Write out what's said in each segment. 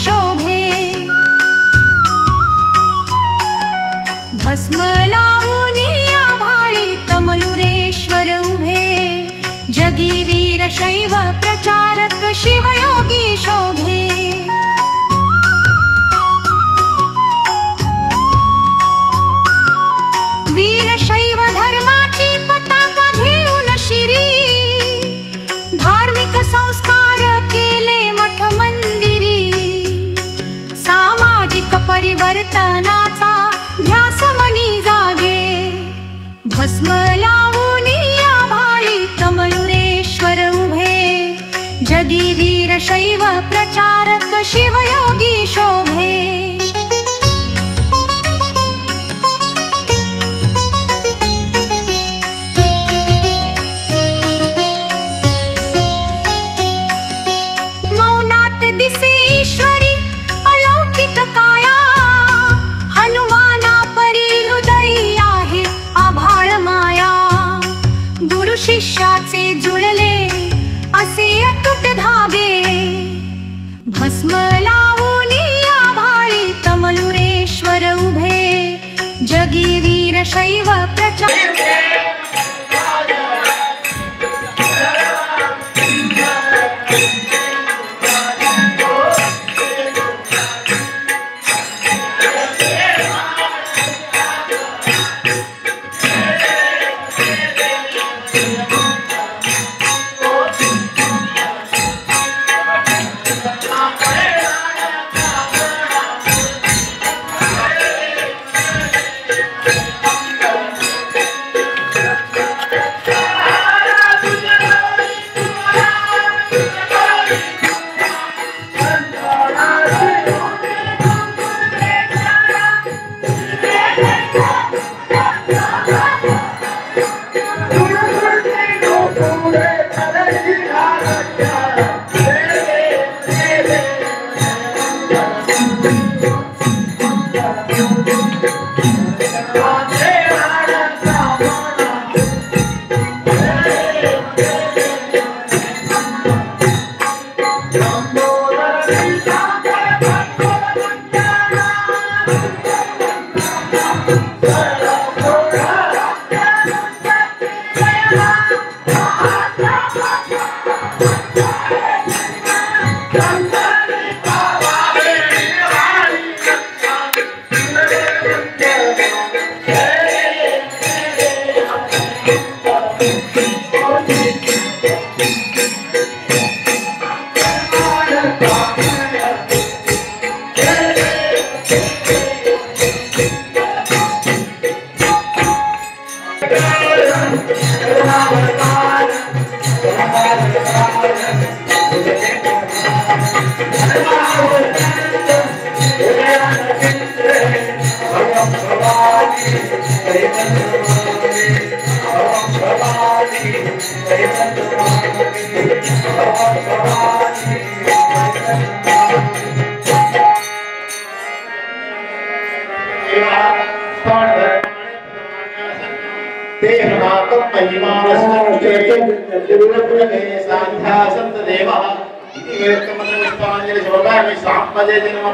शोभे भस्म लावून आभाळी तमलुरेश्वर उभे जगी वीर शैव प्रचारक शिवयोगी शोभे वीरशैव धर्माची पताका घेऊन शिरी धार्मिक संस्कार केले मठ मंदिरी सामाजिक परिवर्तनाचा ध्यास मनी जागे भस्म लावून आभाळी तमलुरेश्वर उभे जगी वीरशैव प्रचारक शिवयोगी शोभे दिसे ईश्वरी अलौकिक काया हनुमाना परी हृदयी आहे आभाळ माया गुरु शिष्याचे जुळले असे अतूट धागे भस्म लावून आभाळी तमलुरेश्वर उभे जगी वीर शैव प्रचार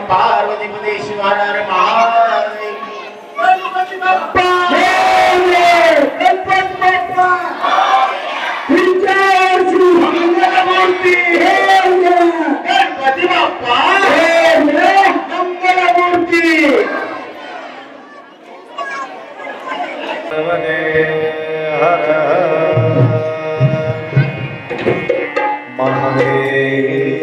पार्वती शिवार महादेव गणपति बाप्पा गणपति बाप्पा विजय श्री मंगलमूर्ति गणपति बाप्पा मंगलमूर्ति हर महादेव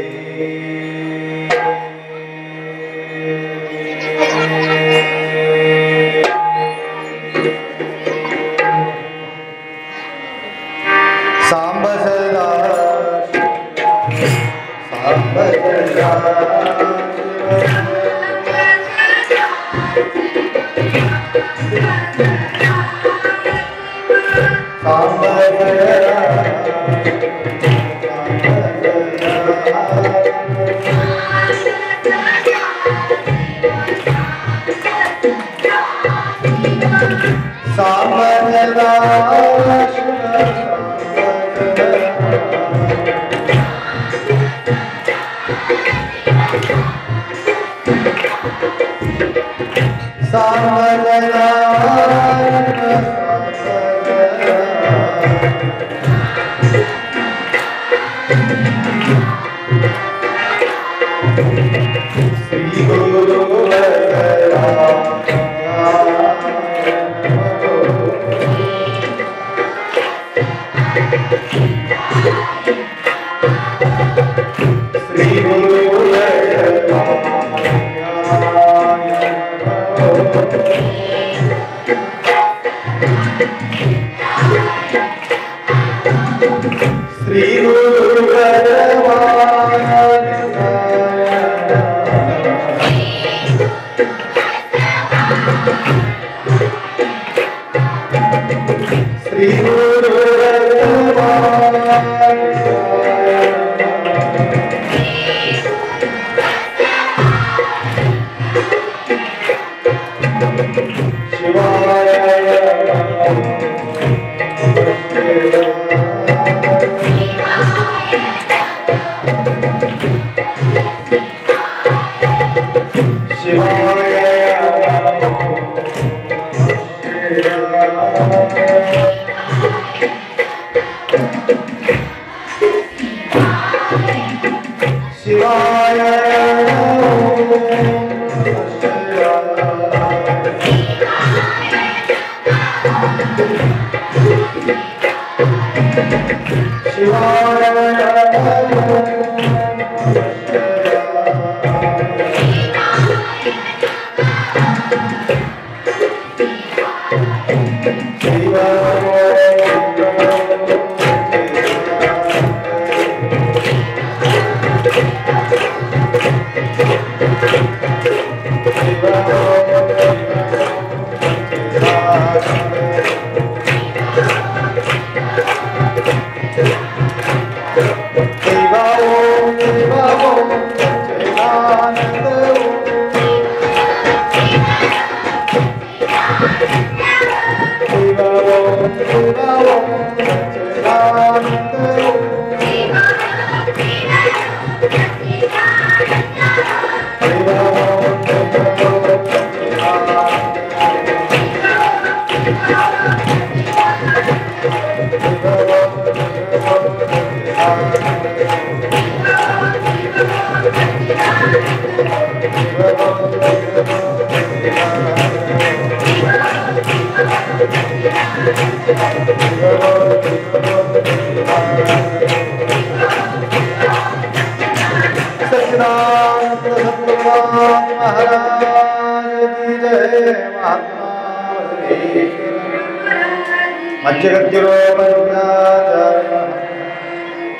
मज्जगद्गुरो बलिराजार्य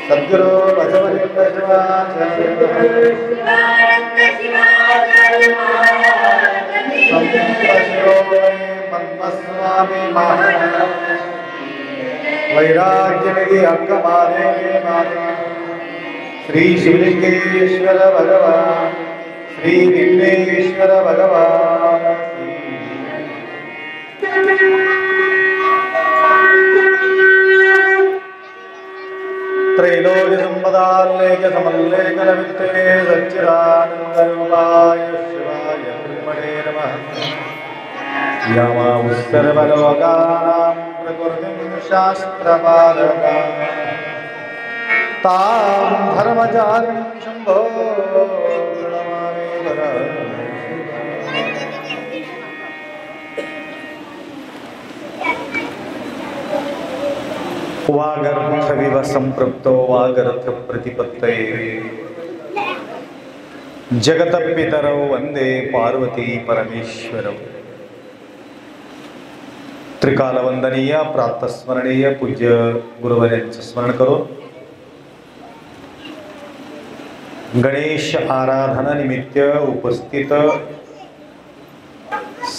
सद्गुरो बसवलिंग शिवाचार्य संतशिरोमणि मन्मस्वामी महाराज वैराग्यनिधि अक्कमादेवी माता श्री शिवलिंगेश्वर भगवान श्री विघ्नेश्वर भगवान त्रैलोक्य संपदाल्लेख समल्लेखनवित्ते सच्चिदानन्दरूपाय शिवाय ब्रह्मणे नमः यमावुत्तरवलोकानां प्रकृतिं शास्त्रपादकां तां धर्मचारिं शम्भो प्रणमामि वरम् वागर्थविव संपृक्तो वागर्थ प्रतिपत्तये जगतपितरौ वंदे पार्वती परमेश्वरौ त्रिकालवंदनीय प्रातस्मरणीय पूज्य गुरुवर्यांचं स्मरण करून गणेश आराधना निमित्त उपस्थित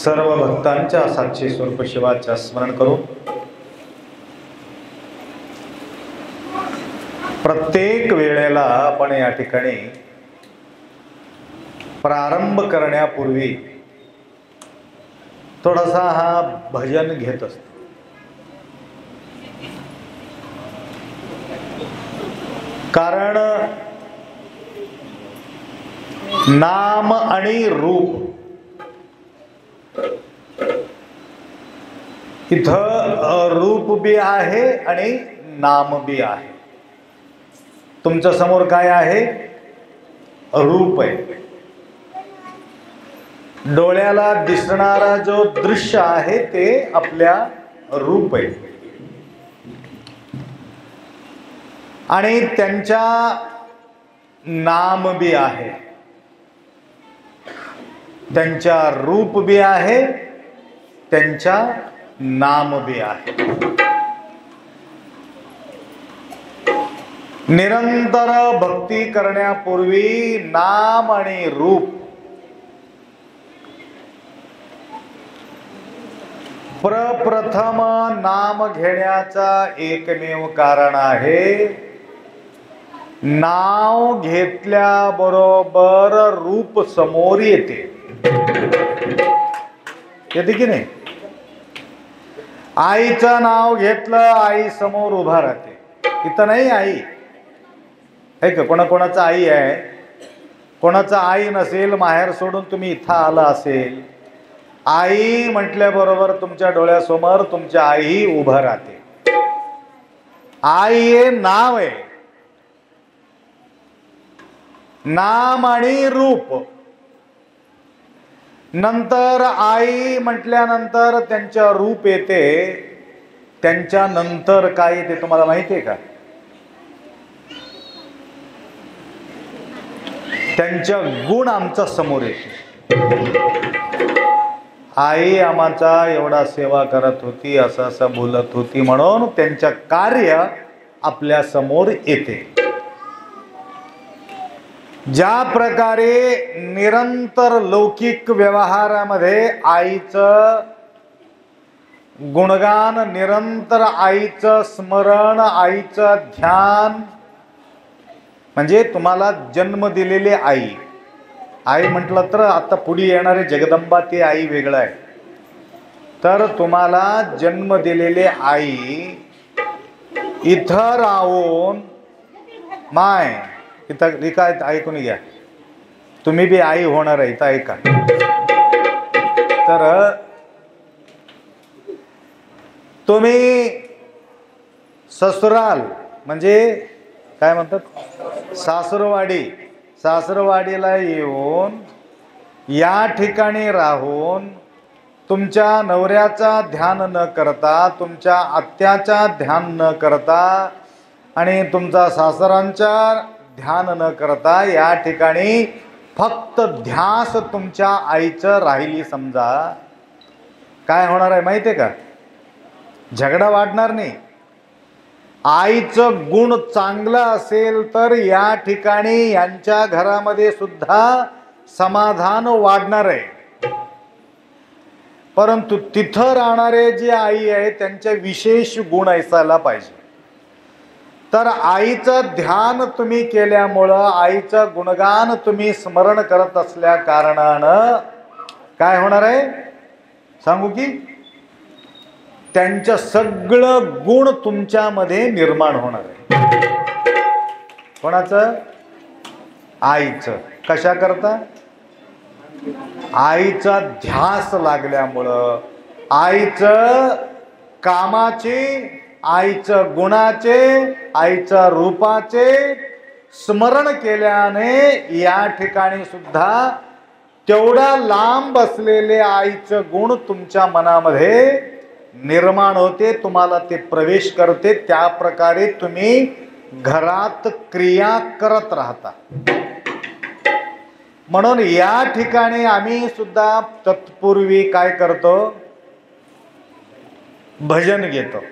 सर्व भक्तांच्या साक्षी स्वरूप शिवाच्या स्मरण करून प्रत्येक वेळेला आपण या ठिकाणी प्रारंभ करण्यापूर्वी थोडासा हा भजन घेत असतो. कारण नाम आणि रूप इथं रूप बी आहे आणि नाम बी आहे. तुमच्या समोर काय आहे? रूप आहे. डोळ्याला दिसणारा जो दृश्य आहे ते आपल्या रूप आहे. आणि त्यांच्या नाम बी आहे, त्यांच्या रूप बी आहे, त्यांच्या नाम बी आहे. निरंतर भक्ती करण्यापूर्वी नाम आणि रूप प्रप्रथम नाम घेण्याचा एकमेव कारण आहे. नाव घेतल्याबरोबर रूप समोर येते. येते की नाही? आईचं नाव घेतलं, आई समोर उभा राहते. इथं नाही आई आहे का? कोणाकोणाचं आई आहे, कोणाचं आई नसेल, माहेर सोडून तुम्ही इथं आला असेल, आई म्हटल्याबरोबर तुमच्या डोळ्यासमोर तुमच्या आई उभा राहते. आई हे नाव आहे. नाम आणि रूप. नंतर आई म्हटल्यानंतर त्यांच्या रूप येते. त्यांच्या नंतर काय येते तुम्हाला माहिती आहे का? त्यांच्या गुण आमच्या समोर येते. आई आम्हाचा एवढा सेवा करत होती, असं असं बोलत होती, म्हणून त्यांचं कार्य आपल्या समोर येते. ज्या प्रकारे निरंतर लौकिक व्यवहारामध्ये आईचं गुणगान, निरंतर आईचं स्मरण, आईचं ध्यान, म्हणजे तुम्हाला जन्म दिलेली आई. आई म्हटलं तर आता पुढे येणारे जगदंबा ते आई वेगळं आहे. तर तुम्हाला जन्म दिलेले आई इथं राहून माय इथं काय ऐकून घ्या, तुम्ही बी आई होणार आहे. इथं ऐका. तर तुम्ही ससुराल म्हणजे काय म्हणतात, सासरवाडी, सासरवाडीला येऊन या ठिकाणी राहून तुमच्या नवऱ्याचा ध्यान न करता, तुमच्या आत्याचा ध्यान न करता आणि तुमचा सासरांचा ध्यान न करता या ठिकाणी फक्त ध्यास तुमच्या आईचं राहिली समजा, काय होणार आहे माहिती आहे का? झगडा वाढणार नाही. आईचं गुण चांगलं असेल तर या ठिकाणी यांच्या घरामध्ये सुद्धा समाधान वाढणार आहे. परंतु तिथं राहणारे जे आई आहे त्यांचे विशेष गुण असायला पाहिजे. तर आईचं ध्यान तुम्ही केल्यामुळं, आईचं गुणगान तुम्ही स्मरण करत असल्या कारणानं काय होणार आहे सांगू की? त्यांचं सगळं गुण तुमच्यामध्ये निर्माण होणार आहे. कोणाचं? आईचं. कशा करता? आईचा ध्यास लागल्यामुळं, आईचं कामाचे, आईचं गुणाचे, आईच्या रूपाचे स्मरण केल्याने या ठिकाणी सुद्धा तेवढा लांब असलेले आईचं गुण तुमच्या मनामध्ये निर्माण होते, तुम्हाला ते प्रवेश करते. त्या प्रकारे तुम्ही घरात क्रिया करत राहता. म्हणून या ठिकाणी आम्ही सुद्धा तत्पूर्वी काय करतो? भजन घेतो.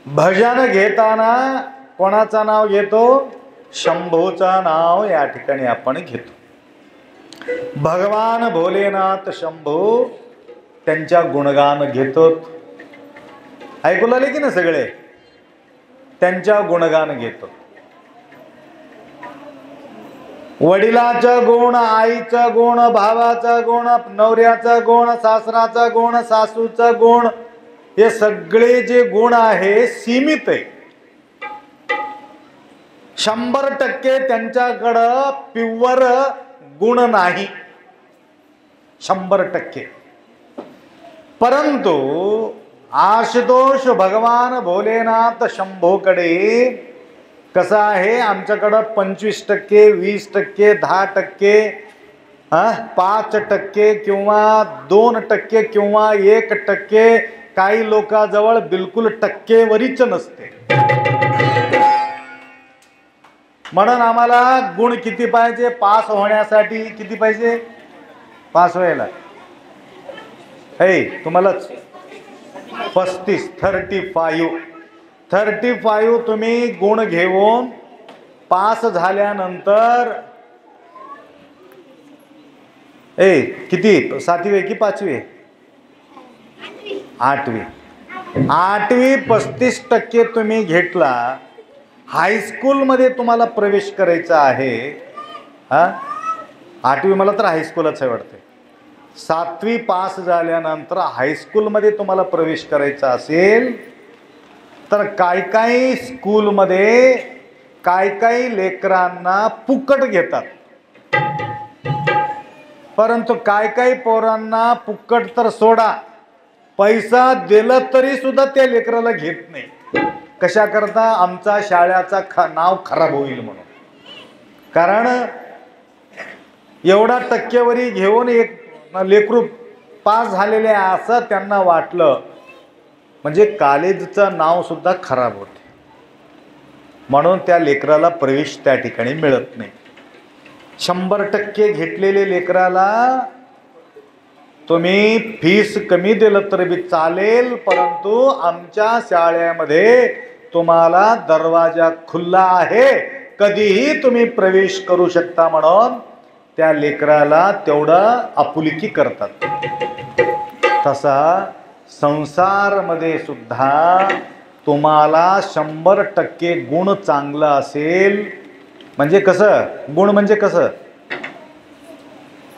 भजन घेताना कोणाचं नाव घेतो? शंभूचं नाव या ठिकाणी आपण घेतो. भगवान भोलेनाथ शंभू त्यांच्या गुणगान घेतो. ऐकू लागले की ना सगळे? त्यांच्या गुणगान घेतो. वडिलाचा गुण, आईचा गुण, भावाचा गुण, नवऱ्याचा गुण, सासराचा गुण, सासूचा गुण, हे सगळे जे गुण आहे सीमित आहे. 100% त्यांच्याकडं प्युअर गुण नाही. 100%. परंतु आशुतोष भगवान भोलेनाथ शंभोकडे कसं आहे, आमच्याकडं 25%, 20%, 10%, 5% किंवा 2% किंवा 1%, काही लोकांजवळ बिलकुल टक्केवरीच नसते. म्हणून आम्हाला गुण किती पाहिजे पास होण्यासाठी? किती पाहिजे पास व्हायला? तुम्हालाच 35 तुम्ही गुण घेऊन पास झाल्यानंतर किती 7वी की 5वी? 8वी. 35% तुम्ही घेतला. हायस्कूलमध्ये तुम्हाला प्रवेश करायचा आहे. 8वी मला तर हायस्कूलच आहे वाटते. 7वी पास झाल्यानंतर हायस्कूलमध्ये तुम्हाला प्रवेश करायचा असेल तर काही स्कूलमध्ये काही लेकरांना फुकट घेतात, परंतु काही पोरांना फुकट तर सोडा, पैसा दिला तरी सुद्धा त्या लेकराला घेत नाही. कशा करता? आमचा शाळेचा नाव खराब होईल म्हणून. कारण एवढा टक्केवारी घेऊन एक लेकरू पास झालेले असं त्यांना वाटलं, म्हणजे कॉलेजचं नाव सुद्धा खराब होते. म्हणून त्या लेकराला प्रवेश त्या ठिकाणी मिळत नाही. 100% घेतलेले लेकराला तुम्ही फीस कमी दिलं तर बी चालेल, परंतु आमच्या शाळेमध्ये तुम्हाला दरवाजा खुला आहे, कधीही तुम्ही प्रवेश करू शकता. म्हणून त्या लेकराला तेवढं आपुलकी करतात. तसा संसारमध्ये सुद्धा तुम्हाला 100% गुण चांगला असेल म्हणजे कसं? गुण म्हणजे कसं?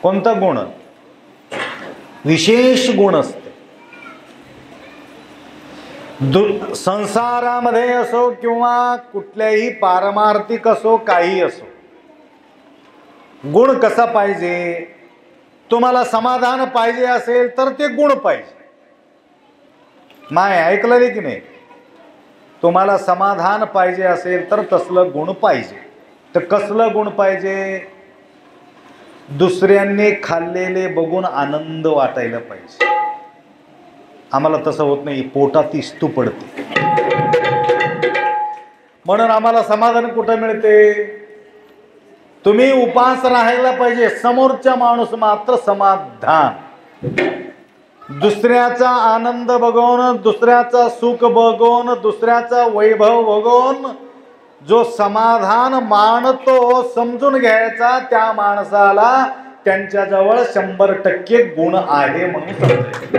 कोणता गुण? विशेष गुण असते. संसारामध्ये असो किंवा कुठल्याही पारमार्थिक असो, काही असो, गुण कसा पाहिजे? तुम्हाला समाधान पाहिजे असेल तर ते गुण पाहिजे. माय ऐकलं की नाही? तुम्हाला समाधान पाहिजे असेल तर तसलं गुण पाहिजे. तर कसलं गुण पाहिजे? दुसऱ्यांनी खाल्लेले बघून आनंद वाटायला पाहिजे. आम्हाला तसं होत नाही, पोटात इस्तू पडते. म्हणून आम्हाला समाधान कुठं मिळते? तुम्ही उपास राहायला पाहिजे, समोरचा माणूस मात्र समाधान. दुसऱ्याचा आनंद बघून, दुसऱ्याचा सुख बघून, दुसऱ्याचा वैभव बघून जो समाधान मानतो, समजून घ्यायचा त्या माणसाला त्यांच्याजवळ 100% गुण आहे म्हणून समजायचं.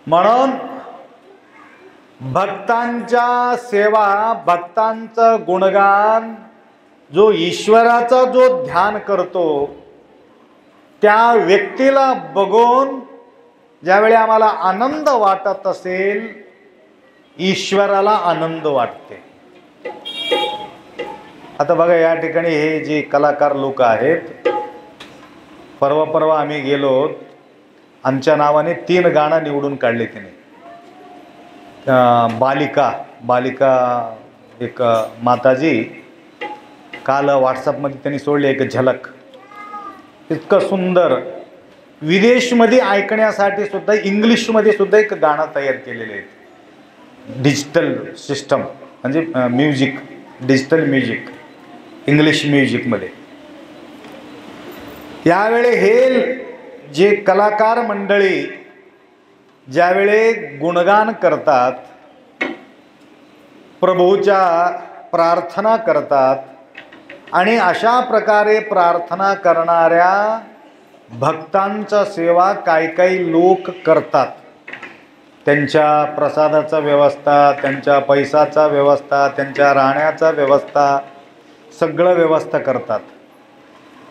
म्हणून भक्तांच्या सेवा, भक्तांचं गुणगान, जो ईश्वराचा जो ध्यान करतो त्या व्यक्तीला बघून ज्यावेळी आम्हाला आनंद वाटत असेल, ईश्वराला आनंद वाटते. आता बघा या ठिकाणी हे जे कलाकार लोक आहेत, परवा आम्ही गेलो, आमच्या नावाने 3 गाणं निवडून काढले तिने. बालिका एक माताजी काल व्हॉट्सअपमध्ये त्यांनी सोडले एक झलक. इतकं सुंदर, विदेशमध्ये ऐकण्यासाठी सुद्धा इंग्लिशमध्ये सुद्धा एक गाणं तयार केलेलं आहे. डिजिटल सिस्टम म्हणजे म्युझिक, डिजिटल म्युझिक, इंग्लिश म्युझिकमध्ये. यावेळी हे जे कलाकार मंडळी ज्यावेळी गुणगान करतात, प्रभूच्या प्रार्थना करतात, आणि अशा प्रकारे प्रार्थना करणाऱ्या भक्तांचा सेवा काही लोक करतात. त्यांच्या प्रसादाचा व्यवस्था, त्यांच्या पैशाचा व्यवस्था, त्यांच्या राहण्याचा व्यवस्था, सगळं व्यवस्था करतात.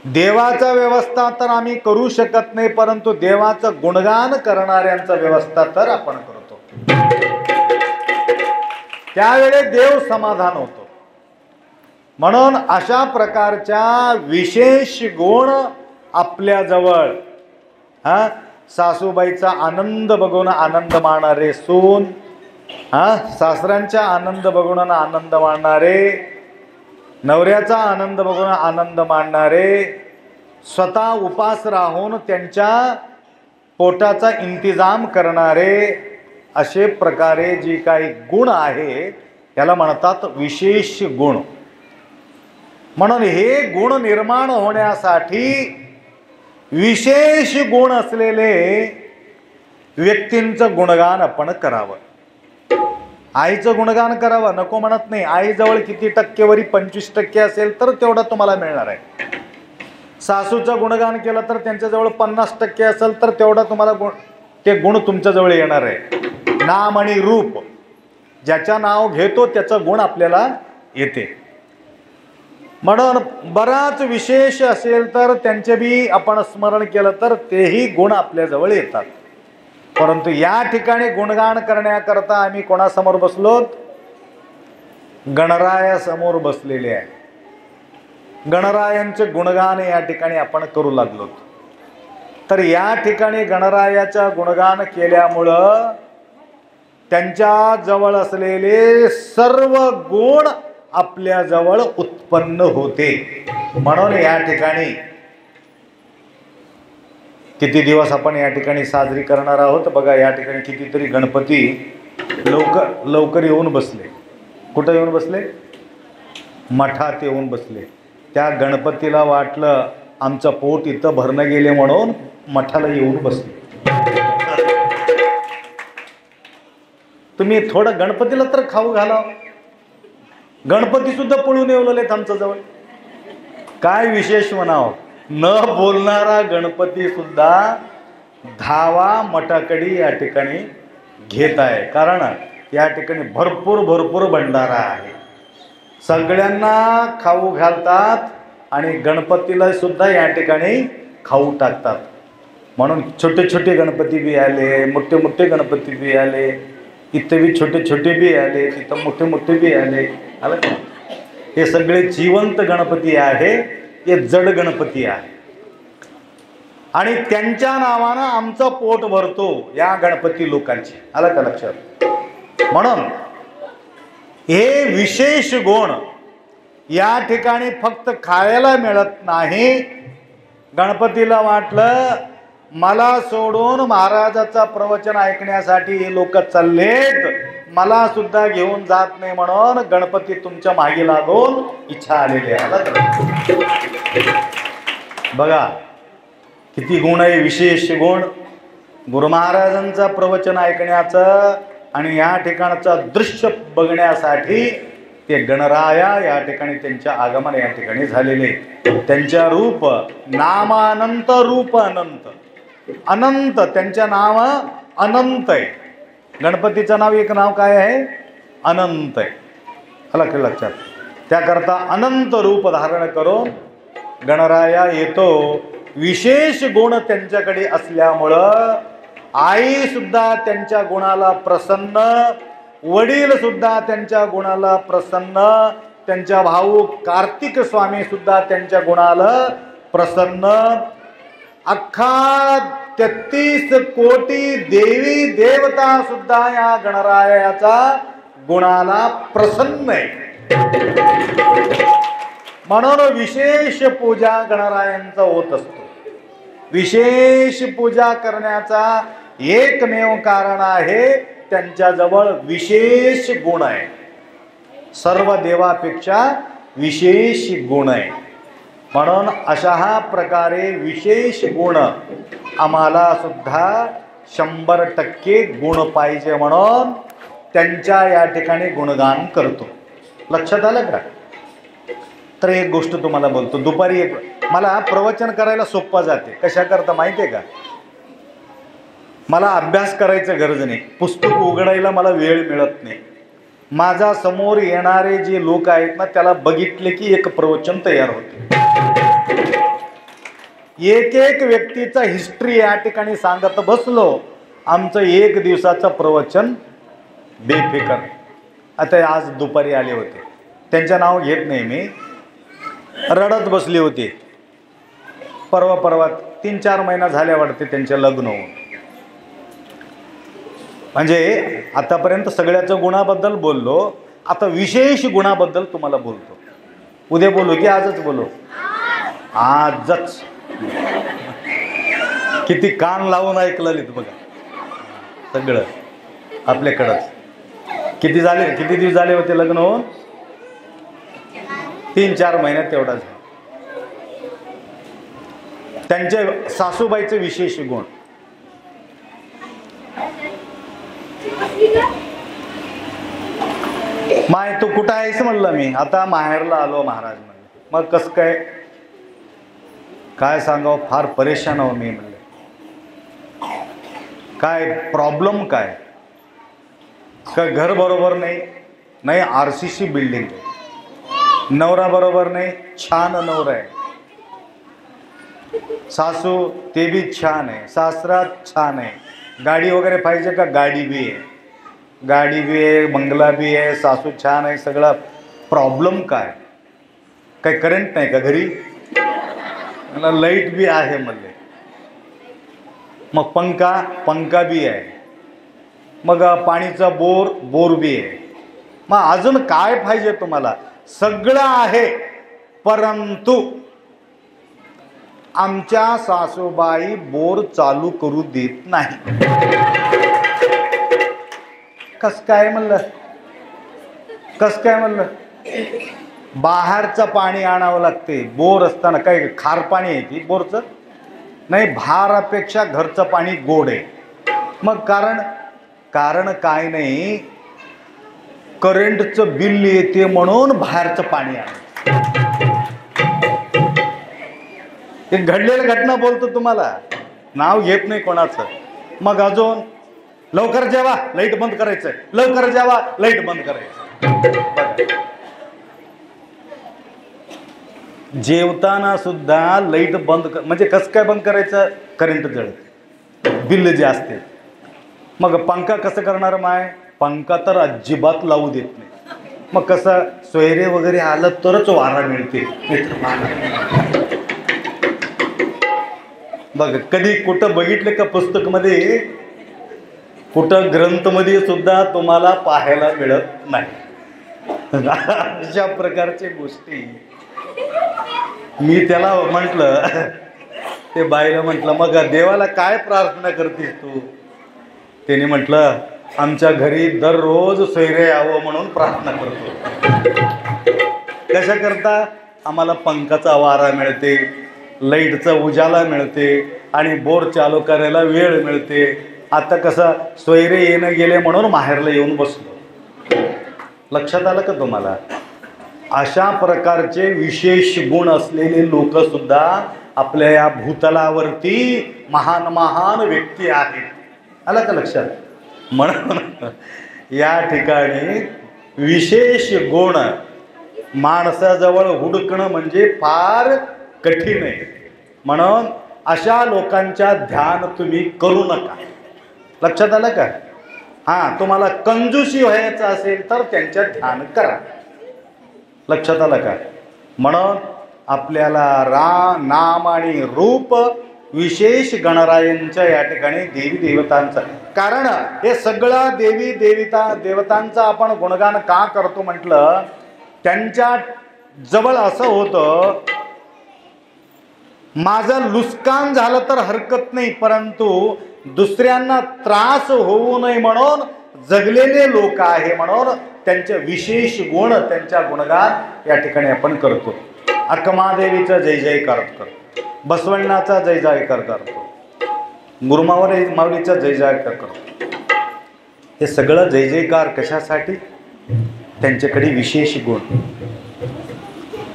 देवाचा व्यवस्था तर आम्ही करू शकत नाही, परंतु देवाचं गुणगान करणाऱ्यांचा व्यवस्था तर आपण करतो. त्यावेळी देव समाधान होतो. म्हणून अशा प्रकारच्या विशेष गुण आपल्याजवळ सासूबाईचा आनंद बघून आनंद माणणारे सून, सासऱ्यांचा आनंद बघून आनंद माणणारे, नवऱ्याचा आनंद बघून आनंद माणणारे, स्वतः उपास राहून त्यांच्या पोटाचा इंतजाम करणारे, असे प्रकारे जी काही गुण आहे याला म्हणतात विशेष गुण. म्हणून हे गुण निर्माण होण्यासाठी विशेष गुण असलेले व्यक्तींचं गुणगान आपण करावं. आईचं गुणगान करावं नको म्हणत नाही. आईजवळ किती टक्केवारी 25% असेल तर तेवढा तुम्हाला मिळणार आहे. सासूचं गुणगान केलं तर त्यांच्याजवळ 50% असेल तर तेवढा तुम्हाला ते गुण तुमच्याजवळ येणार आहे. नाम आणि रूप, ज्याच्या नाव घेतो त्याचं गुण आपल्याला येते. म्हणून बराच विशेष असेल तर त्यांचे बी आपण स्मरण केलं तर तेही गुण आपल्याजवळ येतात. परंतु या ठिकाणी गुणगान करण्याकरता आम्ही कोणासमोर बसलोत? गणरायासमोर बसलेले आहे. गणरायांचे गुणगान या ठिकाणी आपण करू लागलो. तर या ठिकाणी गणरायाचा गुणगान केल्यामुळं त्यांच्या जवळ असलेले सर्व गुण आपल्या जवळ उत्पन्न होते. म्हणून या ठिकाणी किती दिवस आपण या ठिकाणी साजरी करणार आहोत बघा. या ठिकाणी कितीतरी गणपती लवकर येऊन बसले. कुठं येऊन बसले? मठात येऊन बसले. त्या गणपतीला वाटलं आमचं पोट इथं भरणं गेले म्हणून मठाला येऊन बसले. तुम्ही थोडं गणपतीला तर खाऊ घाला. गणपती सुद्धा पळून येवलेत आमच्या जवळ. काय विशेष म्हणावं, न बोलणारा गणपती सुद्धा धावा मठाकडे या ठिकाणी घेत आहे. कारण या ठिकाणी भरपूर भंडारा आहे. सगळ्यांना खाऊ घालतात आणि गणपतीला सुद्धा या ठिकाणी खाऊ टाकतात. म्हणून छोटे छोटे गणपती बी आले, मोठे गणपती बी आले, इथे बी छोटे बी आले, तिथं मोठे बी आले. आलं का? हे सगळे जिवंत गणपती आहे, हे जड गणपती आहे. आणि त्यांच्या नावानं आमचं पोट भरतो या गणपती लोकांची. आलं का लक्षात? म्हणून हे विशेष गुण या ठिकाणी फक्त खायला मिळत नाही. गणपतीला वाटलं मला सोडून महाराजाचा प्रवचन ऐकण्यासाठी हे लोक चाललेत, मला सुद्धा घेऊन जात नाही, म्हणून गणपती तुमच्या मागे लागून इच्छा आलेली आहे. बघा किती गुण आहे, विशेष गुण. गुरु महाराजांचं प्रवचन ऐकण्याचं आणि या ठिकाणचं दृश्य बघण्यासाठी ते गणराया या ठिकाणी त्यांच्या आगमन या ठिकाणी झालेले. त्यांच्या रूप नामानंत, रूप अनंत, अनंत त्यांच्या नाव अनंत आहे. गणपतीचं नाव एक नाव काय आहे? अनंत आहे. लक्षात. त्याकरता अनंत रूप धारण करून गणराया येतो. विशेष गुण त्यांच्याकडे असल्यामुळं आई सुद्धा त्यांच्या गुणाला प्रसन्न, वडील सुद्धा त्यांच्या गुणाला प्रसन्न, त्यांच्या भाऊ कार्तिक स्वामी सुद्धा त्यांच्या गुणाला प्रसन्न. अख्खा 33 कोटी देवी देवता सुद्धा या गणरायाचा गुणाला प्रसन्न आहे. म्हणून विशेष पूजा गणरायांचा होत असतो. विशेष पूजा करण्याचा एकमेव कारण आहे त्यांच्याजवळ विशेष गुण आहे. सर्व देवापेक्षा विशेष गुण आहे. म्हणून अशा प्रकारे विशेष गुण आम्हाला सुद्धा 100% गुण पाहिजे म्हणून त्यांच्या या ठिकाणी गुणगान करतो. लक्षात आलं का? तर एक गोष्ट तुम्हाला बोलतो. दुपारी मला प्रवचन करायला सोपं जाते. कशा करता माहिती आहे का? मला अभ्यास करायचं गरज नाही. पुस्तक उघडायला मला वेळ मिळत नाही. माझा समोर येणारे जे लोक आहेत ना, त्याला बघितले की एक प्रवचन तयार होते. एक व्यक्तीचा हिस्ट्री या ठिकाणी सांगत बसलो, आमचं 1 दिवसाचं प्रवचन बेफिकर. आता आज दुपारी आले होते, त्यांचं नाव घेत नाही मी, रडत बसले होते. परवा 3-4 महिना झाल्या वाटते त्यांचे लग्न होऊन. म्हणजे आतापर्यंत सगळ्याच्या गुणाबद्दल बोललो, आता विशेष गुणाबद्दल तुम्हाला बोलतो. उद्या बोलू की आजच बोलू? आजच. किती कान लावून ऐकलं बघा सगळं आपल्याकडंच. किती दिवस झाले होते लग्न होऊन? 3-4 महिन्यात तेवढा झाला. त्यांच्या सासूबाईचे विशेष गुण. माय तू कुठं आहेस म्हणलं मी. आता माहेरला आलो महाराज म्हणलं. मग कसं काय सांगावं, फार परेशान आहो मी म्हणलं. काय प्रॉब्लेम काय? का घर बरोबर नाही, RCC बिल्डिंग आहे. नवरा बरोबर नाही, छान नवरा आहे. सासू ते बी छान आहे, सासरा छान आहे. गाडी वगैरे पाहिजे का? गाडी बी आहे, बंगला बी आहे, सासू छान आहे, सगळा. प्रॉब्लेम काय? काही करंट नाही का घरी? लाईट बी आहे म्हणले. मग पंखा बी आहे. मग पाणीचा बोर बी आहे. मग अजून काय पाहिजे तुम्हाला? सगळं आहे, परंतु आमच्या सासूबाई बोर चालू करू देत नाही. कस काय म्हणलं? बाहेरचं पाणी आणावं लागते. बोर असताना काय खार पाणी आहे की बोरचं? नाही, भारापेक्षा घरचं पाणी गोड आहे. मग कारण काय नाही, करंटचं बिल येते म्हणून बाहेरचं पाणी आणायचं. ते घडलेलं घटना बोलतो तुम्हाला, नाव घेत नाही कोणाचं. मग अजून लवकर जेवा, लाईट बंद करायचं. लवकर जेवा, लाईट बंद करायचं. जेवताना सुद्धा लाईट बंद म्हणजे कसं काय बंद करायचं? करंट जळत, बिल जे असते. मग पंखा कसं करणार माय? पंखा तर अजिबात लावू देत नाही. मग कसं? सोयरे वगैरे आलं तरच वारा मिळते. बघ, कधी कुठं बघितलं का पुस्तकमध्ये, कुठं ग्रंथमध्ये सुद्धा तुम्हाला पाहायला मिळत नाही अशा प्रकारच्या गोष्टी. मी त्याला म्हटलं, ते बाईला म्हटलं, मग देवाला काय प्रार्थना करतेस तू? त्याने म्हटलं, आमच्या घरी दररोज सोयरे यावं म्हणून प्रार्थना करतो. कशा करता? आम्हाला पंखाचा वारा मिळते, लाईटचा उजाला मिळते आणि बोर चालू करायला वेळ मिळते. आता कसं सोयरे येणं गेले म्हणून माहेरला येऊन बसलो. लक्षात आलं का तुम्हाला? अशा प्रकारचे विशेष गुण असलेले लोक सुद्धा आपल्या या भूतलावरती महान व्यक्ती आहेत. आलं का लक्षात? म्हणून या ठिकाणी विशेष गुण माणसाजवळ हुडकणं म्हणजे फार कठीण आहे. म्हणून अशा लोकांच्या ध्यान तुम्ही करू नका. लक्षात आलं का? तुम्हाला कंजूसी व्हायचं असेल तर त्यांच्या ध्यान करा. लक्षात आलं का? म्हणून आपल्याला नाम आणि रूप विशेष गणरायांच्या या ठिकाणी देवी देवतांचं, कारण हे सगळं देवी देवतांचं आपण गुणगान का करतो म्हटलं, त्यांच्या जवळ असं होतं, माझं नुकसान झालं तर हरकत नाही, परंतु दुसऱ्यांना त्रास होऊ नये म्हणून जगलेले लोक आहे. म्हणून त्यांचे विशेष गुण, त्यांच्या गुणगान या ठिकाणी आपण करतो. अक्कमादेवीचा जय जयकार करतो, बसवण्णाचा जय जयकार करतो, गुरुमाऊलीचा जय जयकार करतो. हे सगळं जय जयकार कशासाठी? त्यांच्याकडे विशेष गुण.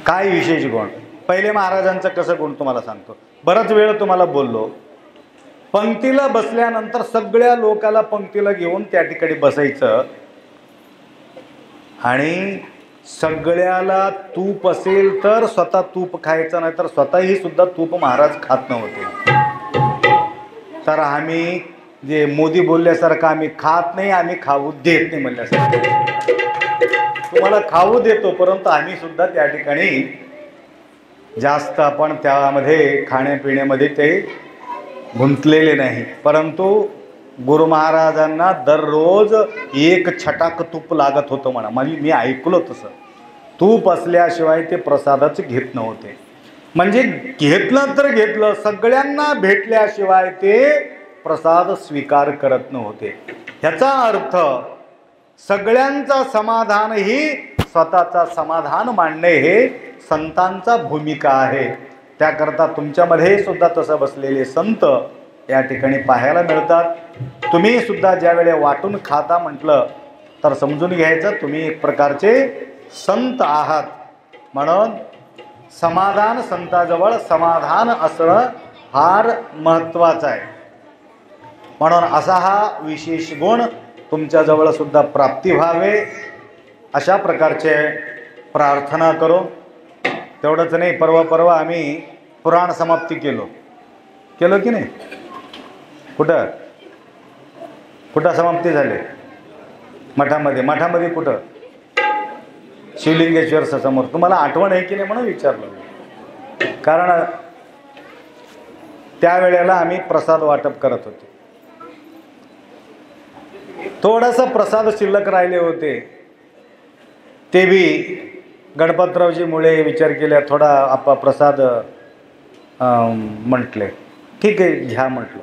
काय विशेष गुण? पहिले महाराजांचं कसं गुण तुम्हाला सांगतो. बराच वेळ तुम्हाला बोललो, पंक्तीला बसल्यानंतर सगळ्या लोकाला पंक्तीला घेऊन त्या ठिकाणी बसायचं आणि सगळ्याला तूप असेल तर स्वतः तूप खायचं, नाही तर स्वतःही सुद्धा तूप महाराज खात नव्हते. तर आम्ही जे मोदी बोलल्यासारखं आम्ही खात नाही, आम्ही खाऊ देत नाही म्हणल्यासारखं. तुम्हाला खाऊ देतो, परंतु आम्ही सुद्धा त्या ठिकाणी जास्त आपण त्यामध्ये खाण्यापिण्यामध्ये ते गुंतलेले नाही, परंतु गुरु महाराजांना दररोज एक छटाक तूप लागत होतं म्हणा. म्हणजे मी ऐकलो तसं, तूप असल्याशिवाय ते प्रसादाच घेत नव्हते. म्हणजे घेतलं तर घेतलं, सगळ्यांना भेटल्याशिवाय ते प्रसाद स्वीकार करत नव्हते. ह्याचा अर्थ सगळ्यांचा समाधान ही स्वतःचा समाधान मांडणे हे संतांचा भूमिका आहे. त्याकरता तुमच्यामध्ये सुद्धा तसं बसलेले संत या ठिकाणी पाहायला मिळतात. तुम्ही सुद्धा ज्यावेळी वाटून खाता म्हटलं तर समजून घ्यायचं तुम्ही एक प्रकारचे संत आहात. म्हणून समाधान, संताजवळ समाधान असणं फार महत्त्वाचं आहे. म्हणून असा हा विशेष गुण तुमच्याजवळ सुद्धा प्राप्ती व्हावे अशा प्रकारचे प्रार्थना करू. तेवढंच नाही, परवा आम्ही पुराण समाप्ती केलो की नाही? कुठं समाप्ती झाली? मठामध्ये कुठं? शिवलिंगेश्वर समोर. तुम्हाला आठवण आहे की नाही म्हणून विचारलं, कारण त्यावेळेला आम्ही प्रसाद वाटप करत होतो. थोडासा प्रसाद शिल्लक राहिले होते, ते बी गणपतरावजी मुळे विचार केला, थोडा आपा प्रसाद म्हटले, ठीक आहे घ्या म्हटलं.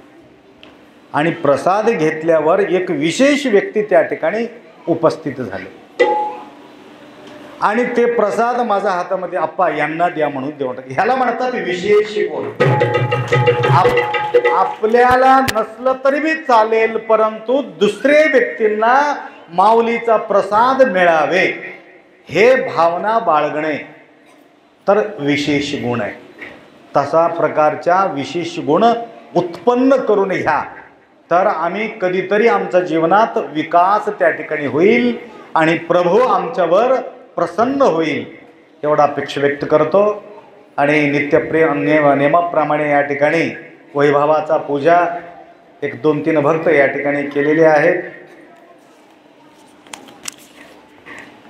आणि प्रसाद घेतल्यावर एक विशेष व्यक्ती त्या ठिकाणी उपस्थित झाले आणि ते प्रसाद माझ्या हातामध्ये, आप्पा यांना द्या म्हणून देऊन टाक. ह्याला म्हणतात विशेष गुण. आपल्याला नसलं तरी बी चालेल, परंतु दुसरे व्यक्तींना माऊलीचा प्रसाद मिळावे हे भावना बाळगणे तर विशेष गुण आहे. तसा प्रकारच्या विशेष गुण उत्पन्न करून घ्या, तर आम्ही कधीतरी आमच्या जीवनात विकास त्या ठिकाणी होईल आणि प्रभू आमच्यावर प्रसन्न होईल एवढा अपेक्षा व्यक्त करतो. आणि नित्यप्रिय नियमाप्रमाणे या ठिकाणी वैभवाचा पूजा 1-2-3 भक्त या ठिकाणी केलेले आहेत.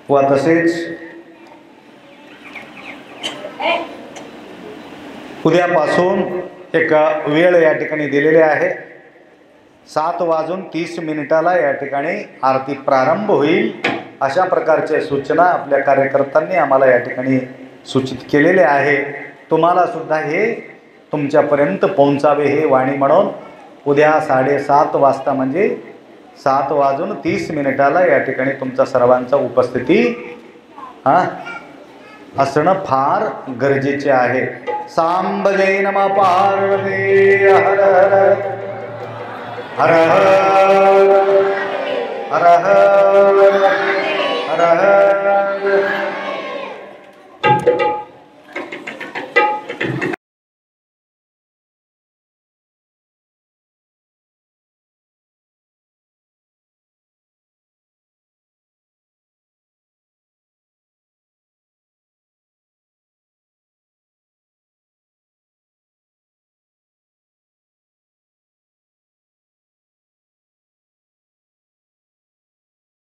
व तसेच उद्यापासून एक वेळ या ठिकाणी दिलेली आहे. 7:30 या ठिकाणी आरती प्रारंभ होईल. अशा प्रकारच्या सूचना आपल्या कार्यकर्त्यांनी आम्हाला या ठिकाणी सूचित केलेले आहे. तुम्हाला सुद्धा हे तुमच्यापर्यंत पोहोचावे हे वाणी म्हणून उद्या 7:30 वाजता म्हणजे 7:30 या ठिकाणी तुमचा सर्वांचा उपस्थिती असणं फार गरजेचे आहे. सांबजे नमः पार्वती हर हर हर हर हर हर